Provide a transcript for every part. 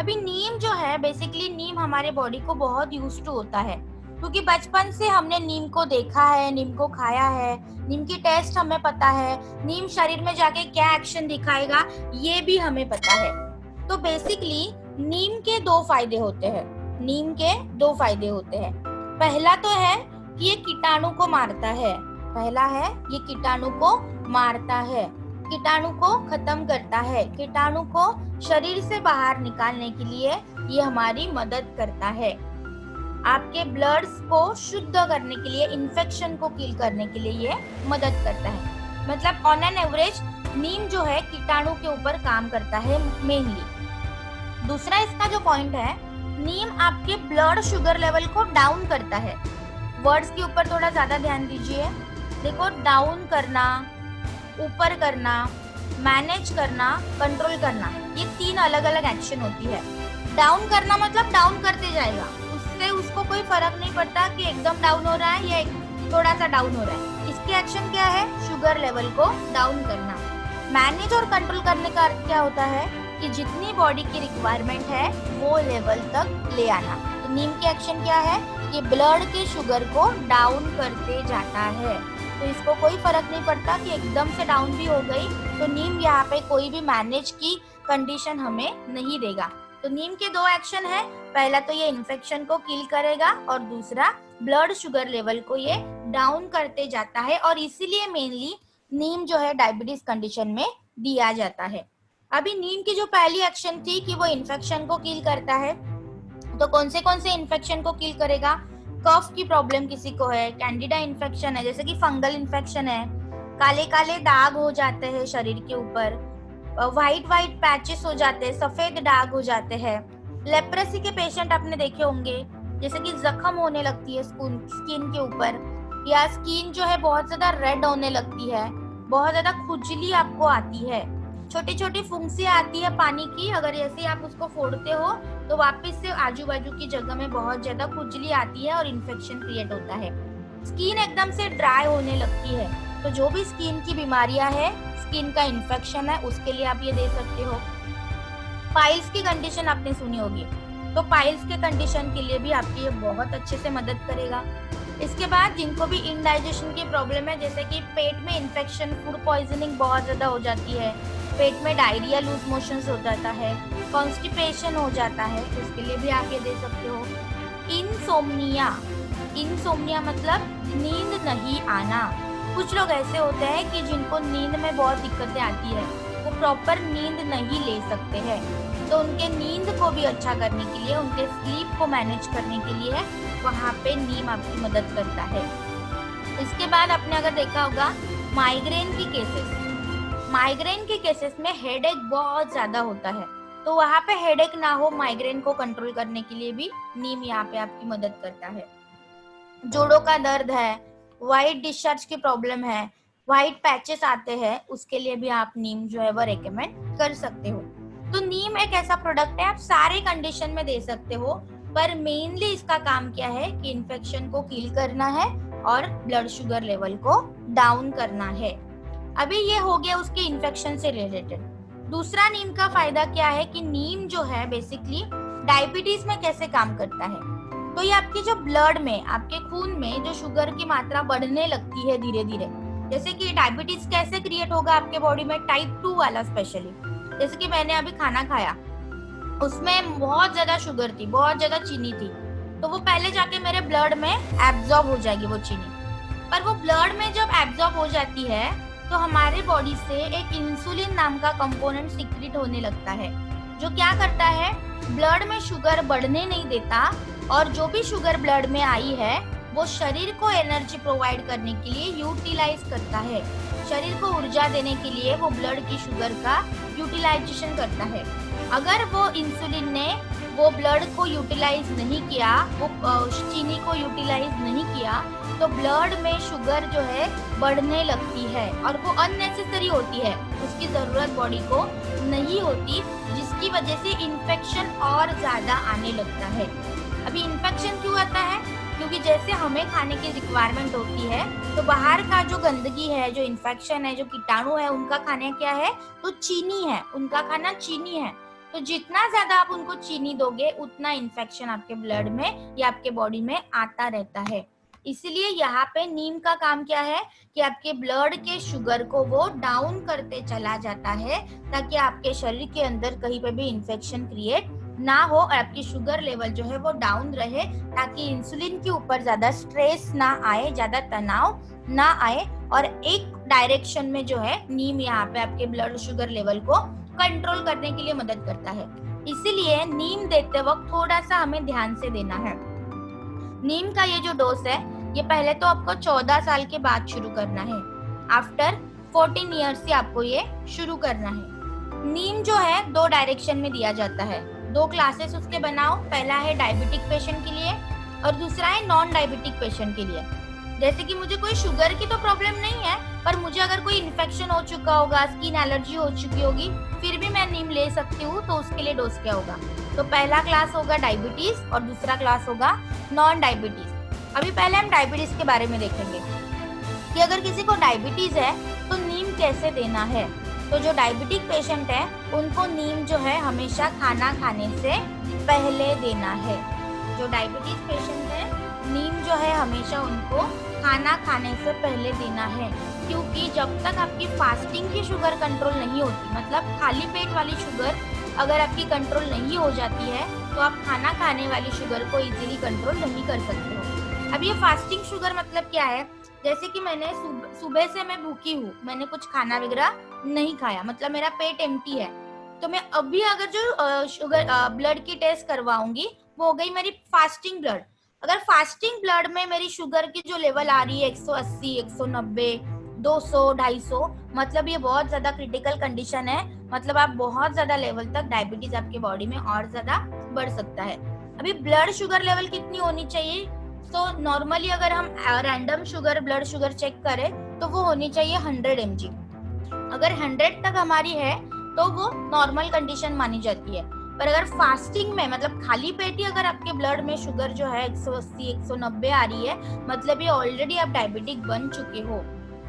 अभी नीम जो है बेसिकली नीम हमारे बॉडी को बहुत यूज टू होता है, क्योंकि बचपन से हमने नीम को देखा है, नीम को खाया है, नीम की टेस्ट हमें पता है, नीम शरीर में जाके क्या एक्शन दिखाएगा ये भी हमें पता है। तो बेसिकली नीम के दो फायदे होते हैं। नीम के दो फायदे होते हैं। पहला तो है कि ये कीटाणु को मारता है। पहला है ये कीटाणु को मारता है, कीटाणु को खत्म करता है, कीटाणु को शरीर से बाहर निकालने के लिए ये हमारी मदद करता है। आपके ब्लड्स को शुद्ध करने के लिए, इन्फेक्शन को किल करने के लिए ये मदद करता है। मतलब ऑन एन एवरेज नीम जो है कीटाणु के ऊपर काम करता है मेनली। दूसरा इसका जो पॉइंट है, नीम आपके ब्लड शुगर लेवल को डाउन करता है। वर्ड्स के ऊपर थोड़ा ज्यादा ध्यान दीजिए। देखो, डाउन करना, ऊपर करना, मैनेज करना, कंट्रोल करना, ये तीन अलग अलग एक्शन होती है। डाउन करना मतलब डाउन करते जाएगा, उससे उसको कोई फर्क नहीं पड़ता कि एकदम डाउन हो रहा है या थोड़ा सा डाउन हो रहा है। इसकी एक्शन क्या है? शुगर लेवल को डाउन करना। मैनेज और कंट्रोल करने का अर्थ क्या होता है कि जितनी बॉडी की रिक्वायरमेंट है वो लेवल तक ले आना। तो नीम की एक्शन क्या है कि ब्लड के शुगर को डाउन करते जाता है। तो इसको कोई फर्क नहीं पड़ता कि एकदम से डाउन भी हो गई, तो नीम यहाँ पे कोई भी मैनेज की कंडीशन हमें नहीं देगा। तो नीम के दो एक्शन है, पहला तो ये इन्फेक्शन को किल करेगा और दूसरा ब्लड शुगर लेवल को ये डाउन करते जाता है, और इसीलिए मेनली नीम जो है डायबिटीज कंडीशन में दिया जाता है। अभी नीम की जो पहली एक्शन थी कि वो इन्फेक्शन को किल करता है, तो कौन से इन्फेक्शन को किल करेगा? कफ की प्रॉब्लम किसी को है, कैंडिडा इन्फेक्शन है, जैसे कि फंगल इन्फेक्शन है, काले काले दाग हो जाते हैं शरीर के ऊपर, व्हाइट व्हाइट पैचेस हो जाते हैं, सफेद दाग हो जाते हैं। लेप्रेसी के पेशेंट आपने देखे होंगे, जैसे कि जख्म होने लगती है स्किन के ऊपर, या स्किन जो है बहुत ज्यादा रेड होने लगती है, बहुत ज्यादा खुजली आपको आती है, छोटी छोटी फुंसियां आती है पानी की, अगर ऐसे आप उसको फोड़ते हो तो वापस से आजू बाजू की जगह में बहुत ज्यादा खुजली आती है और इन्फेक्शन क्रिएट होता है। स्किन एकदम से ड्राई होने लगती है। तो जो भी स्किन की बीमारियां है, स्किन का इन्फेक्शन है, उसके लिए आप ये दे सकते हो। पाइल्स की कंडीशन आपने सुनी होगी, तो पाइल्स के कंडीशन के लिए भी आपकी ये बहुत अच्छे से मदद करेगा। इसके बाद जिनको भी इंडाइजेशन की प्रॉब्लम है, जैसे कि पेट में इन्फेक्शन, फूड पॉइजनिंग बहुत ज्यादा हो जाती है, पेट में डायरिया, लूज मोशंस हो जाता है, कॉन्स्टिपेशन हो जाता है, उसके लिए भी आप ये दे सकते हो। इंसोम्निया, इंसोम्निया मतलब नींद नहीं आना। कुछ लोग ऐसे होते हैं कि जिनको नींद में बहुत दिक्कतें आती है, वो प्रॉपर नींद नहीं ले सकते हैं, तो उनके नींद को भी अच्छा करने के लिए, उनके स्लीप को मैनेज करने के लिए वहाँ पे नीम आपकी मदद करता है। इसके बाद आपने अगर देखा होगा माइग्रेन की केसेस, माइग्रेन के केसेस में हेडेक बहुत ज्यादा होता है, तो वहाँ पे हेडेक ना हो, माइग्रेन को कंट्रोल करने के लिए भी नीम यहाँ पे आपकी मदद करता है। जोड़ों का दर्द है, व्हाइट डिस्चार्ज की प्रॉब्लम है, व्हाइट पैचेस आते हैं, उसके लिए भी आप नीम जो है वो रेकमेंड कर सकते हो। तो नीम एक ऐसा प्रोडक्ट है, आप सारे कंडीशन में दे सकते हो, पर मेनली इसका काम क्या है कि इन्फेक्शन को किल करना है और ब्लड शुगर लेवल को डाउन करना है। अभी ये हो गया उसके इन्फेक्शन से रिलेटेड। दूसरा नीम का फायदा क्या है कि नीम जो है बेसिकली डायबिटीज में कैसे काम करता है। तो ये आपके जो ब्लड में, आपके खून में जो शुगर की मात्रा बढ़ने लगती है धीरे धीरे, जैसे कि डायबिटीज कैसे क्रिएट होगा आपके बॉडी में, टाइप 2 वाला स्पेशली, जैसे कि मैंने अभी खाना खाया, उसमें बहुत ज्यादा शुगर थी, बहुत ज्यादा चीनी थी, तो वो पहले जाके मेरे ब्लड में एब्जॉर्ब हो जाएगी वो चीनी। पर वो ब्लड में जब एब्जॉर्ब हो जाती है तो हमारे बॉडी से एक इंसुलिन नाम का कंपोनेंट सीक्रेट होने लगता है, जो क्या करता है, ब्लड में शुगर बढ़ने नहीं देता, और जो भी शुगर ब्लड में आई है वो शरीर को एनर्जी प्रोवाइड करने के लिए यूटिलाइज करता है। शरीर को ऊर्जा देने के लिए वो ब्लड की शुगर का यूटिलाइजेशन करता है। अगर वो इंसुलिन ने वो ब्लड को यूटिलाइज नहीं किया, वो चीनी को यूटिलाइज नहीं किया, तो ब्लड में शुगर जो है बढ़ने लगती है और वो अननेसेसरी होती है, उसकी जरूरत बॉडी को नहीं होती, जिसकी वजह से इन्फेक्शन और ज्यादा आने लगता है। अभी इन्फेक्शन क्यों आता है? क्योंकि जैसे हमें खाने की रिक्वायरमेंट होती है, तो बाहर का जो गंदगी है, जो इन्फेक्शन है, जो कीटाणु है, उनका खाना क्या है, तो चीनी है, उनका खाना चीनी है। तो जितना ज्यादा आप उनको चीनी दोगे उतना इन्फेक्शन आपके ब्लड में या आपके बॉडी में आता रहता है। इसीलिए यहाँ पे नीम का काम क्या है कि आपके ब्लड के शुगर को वो डाउन करते चला जाता है, ताकि आपके शरीर के अंदर कहीं पे भी इन्फेक्शन क्रिएट ना हो और आपकी शुगर लेवल जो है वो डाउन रहे, ताकि इंसुलिन के ऊपर ज्यादा स्ट्रेस ना आए, ज्यादा तनाव ना आए, और एक डायरेक्शन में जो है नीम यहाँ पे आपके ब्लड शुगर लेवल को कंट्रोल करने के लिए मदद करता है। इसीलिए नीम देते वक्त थोड़ा सा हमें ध्यान से देना है। नीम का ये जो डोज है ये पहले तो आपको 14 साल के बाद शुरू करना है। आफ्टर 14 ईयर्स से आपको ये शुरू करना है। नीम जो है 2 डायरेक्शन में दिया जाता है, 2 क्लासेस उसके बनाओ। पहला है डायबिटिक पेशेंट के लिए और दूसरा है नॉन डायबिटिक पेशेंट के लिए। जैसे कि मुझे कोई शुगर की तो प्रॉब्लम नहीं है, पर मुझे अगर कोई इन्फेक्शन हो चुका होगा, स्किन एलर्जी हो चुकी होगी, फिर भी मैं नीम ले सकती हूँ। तो उसके लिए डोज क्या होगा? तो पहला क्लास होगा डायबिटीज और दूसरा क्लास होगा नॉन डायबिटीज। अभी पहले हम डायबिटीज के बारे में देखेंगे कि अगर किसी को डायबिटीज है तो नीम कैसे देना है। तो जो डायबिटिक पेशेंट है उनको नीम जो है हमेशा खाना खाने से पहले देना है। जो डायबिटीज पेशेंट है नीम जो है हमेशा उनको खाना खाने से पहले देना है, क्योंकि जब तक आपकी फास्टिंग की शुगर कंट्रोल नहीं होती, मतलब खाली पेट वाली शुगर अगर आपकी कंट्रोल नहीं हो जाती है तो आप खाना खाने वाली शुगर को इजीली कंट्रोल नहीं कर सकते हो। अब ये फास्टिंग शुगर मतलब क्या है? जैसे कि मैंने सुबह से मैं भूखी हूँ, मैंने कुछ खाना वगैरह नहीं खाया, मतलब मेरा पेट एम्प्टी है, तो मैं अभी अगर जो शुगर ब्लड की टेस्ट करवाऊंगी वो हो गई मेरी फास्टिंग ब्लड। अगर फास्टिंग ब्लड में मेरी शुगर की जो लेवल आ रही है 180, 190, 200, 250, मतलब ये बहुत ज्यादा क्रिटिकल कंडीशन है, मतलब आप बहुत ज्यादा लेवल तक डायबिटीज आपके बॉडी में और ज्यादा बढ़ सकता है। अभी ब्लड शुगर लेवल कितनी होनी चाहिए? तो नॉर्मली अगर हम random sugar blood sugar check करें तो वो होनी चाहिए 100 mg। अगर 100 तक हमारी है तो वो नॉर्मल कंडीशन मानी जाती है। पर अगर फास्टिंग में, मतलब खाली पेट ही अगर आपके ब्लड में शुगर जो है 180, 190 आ रही है, मतलब ये ऑलरेडी आप डायबिटिक बन चुके हो।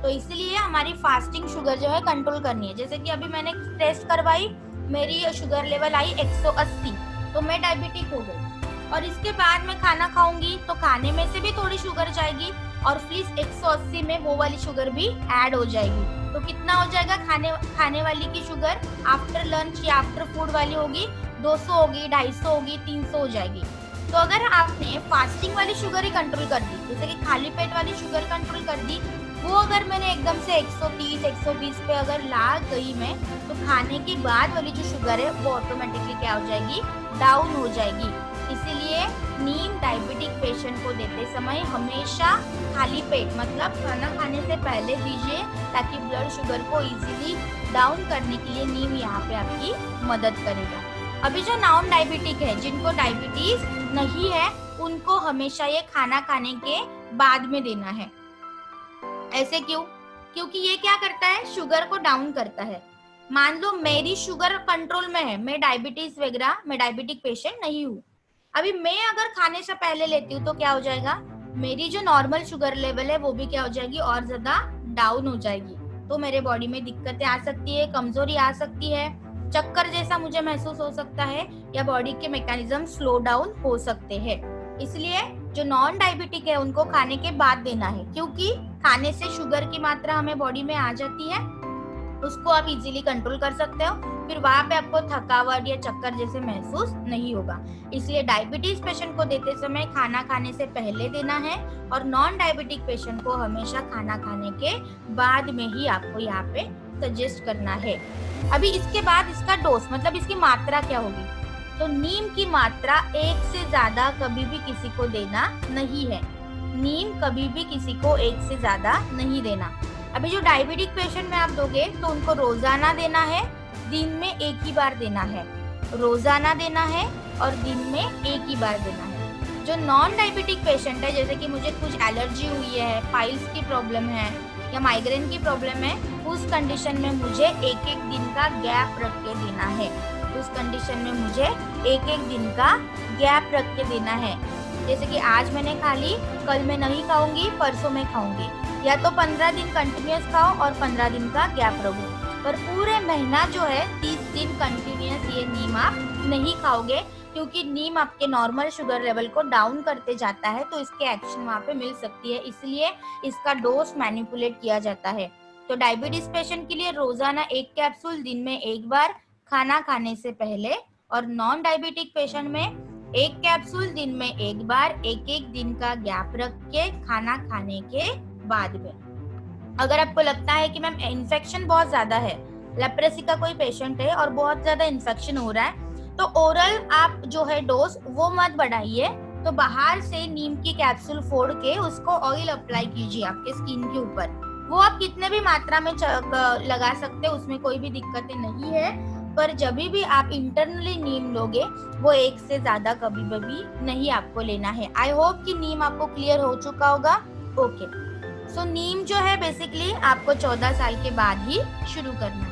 तो इसलिए हमारी फास्टिंग शुगर जो है कंट्रोल करनी है। जैसे कि अभी मैंने टेस्ट करवाई, मेरी शुगर लेवल आई 180, तो मैं डायबिटिक हो गई। और इसके बाद मैं खाना खाऊंगी तो खाने में से भी थोड़ी शुगर जाएगी और प्लीज 180 में वो वाली शुगर भी ऐड हो जाएगी। तो कितना हो जाएगा? खाने वाली की शुगर आफ्टर लंच या आफ्टर फूड वाली होगी 200 होगी, 250 होगी, 300 हो जाएगी। तो अगर आपने फास्टिंग वाली शुगर ही कंट्रोल कर दी, जैसे कि खाली पेट वाली शुगर कंट्रोल कर दी, वो अगर मैंने एकदम से 130, 120 पे अगर ला गई मैं, तो खाने के बाद वाली जो शुगर है वो ऑटोमेटिकली क्या हो जाएगी? डाउन हो जाएगी। इसीलिए नीम डायबिटिक पेशेंट को देते समय हमेशा खाली पेट, मतलब खाना खाने से पहले दीजिए, ताकि ब्लड शुगर को इजीली डाउन करने के लिए नीम यहाँ पे आपकी मदद करेगा। अभी जो नॉन डायबिटिक है, जिनको डायबिटीज नहीं है, उनको हमेशा ये खाना खाने के बाद में देना है। ऐसे क्यों? क्योंकि ये क्या करता है? शुगर को डाउन करता है। मान लो मेरी शुगर कंट्रोल में है, मैं डायबिटीज वगैरह, मैं डायबिटिक पेशेंट नहीं हूँ, अभी मैं अगर खाने से पहले लेती हूँ तो क्या हो जाएगा? मेरी जो नॉर्मल शुगर लेवल है वो भी क्या हो जाएगी? और ज्यादा डाउन हो जाएगी। तो मेरे बॉडी में दिक्कतें आ सकती है, कमजोरी आ सकती है, चक्कर जैसा मुझे महसूस हो सकता है, या बॉडी के मैकेनिज्म स्लो डाउन हो सकते हैं। इसलिए जो नॉन डायबिटिक है उनको खाने के बाद देना है, क्योंकि खाने से शुगर की मात्रा हमें बॉडी में आ जाती है, उसको आप इजीली कंट्रोल कर सकते हो, फिर वहां पे आपको थकावट या चक्कर जैसे महसूस नहीं होगा। इसलिए डायबिटीज पेशेंट को देते समय खाना खाने से पहले देना है, और नॉन डायबिटिक पेशेंट को हमेशा खाना खाने के बाद में ही आपको यहाँ पे सजेस्ट करना है। अभी इसके बाद इसका डोज, मतलब इसकी मात्रा क्या होगी? तो नीम की मात्रा 1 से ज्यादा कभी भी किसी को देना नहीं है। नीम कभी भी किसी को 1 से ज्यादा नहीं देना। अभी जो डायबिटिक पेशेंट में आप दोगे तो उनको रोजाना देना है, दिन में 1 ही बार देना है। रोजाना देना है और दिन में 1 ही बार देना है। जो नॉन डायबिटिक पेशेंट है, जैसे कि मुझे कुछ एलर्जी हुई है, पाइल्स की प्रॉब्लम है या माइग्रेन की प्रॉब्लम है, उस कंडीशन में मुझे 1-1 दिन का गैप रख के देना है। उस कंडीशन में मुझे 1-1 दिन का गैप रख के देना है। जैसे कि आज मैंने खा ली, कल मैं नहीं खाऊंगी, परसों मैं खाऊंगी, या तो 15 दिन कंटिन्यूअस खाओ और 15 दिन का गैप रखो। पर पूरे महीना जो है 30 दिन कंटिन्यूअस ये नीम आप नहीं खाओगे, क्योंकि नीम आपके नॉर्मल शुगर लेवल को डाउन करते जाता है, तो इसके एक्शन वहाँ पे मिल सकती है, इसलिए इसका डोज मैनिपुलेट किया जाता है। तो डायबिटीज पेशेंट के लिए रोजाना 1 कैप्सूल दिन में 1 बार खाना खाने से पहले, और नॉन डायबिटिक पेशेंट में 1 कैप्सूल दिन में 1 बार 1-1 दिन का गैप रख के खाना खाने के बाद में। अगर आपको लगता है कि मैम इन्फेक्शन बहुत ज्यादा है, लेप्रेसी का कोई पेशेंट है और बहुत ज्यादा इन्फेक्शन हो रहा है, तो ओरल आप जो है डोज वो मत बढ़ाइए, तो बाहर से नीम की कैप्सूल फोड़ के उसको ऑयल अप्लाई कीजिए आपके स्किन के ऊपर। वो आप कितने भी मात्रा में लगा सकते हैं, उसमें कोई भी दिक्कतें नहीं है, पर जब भी आप इंटरनली नीम लोगे वो 1 से ज्यादा कभी भी नहीं आपको लेना है। आई होप कि नीम आपको क्लियर हो चुका होगा। ओके, सो नीम जो है बेसिकली आपको 14 साल के बाद ही शुरू करना है।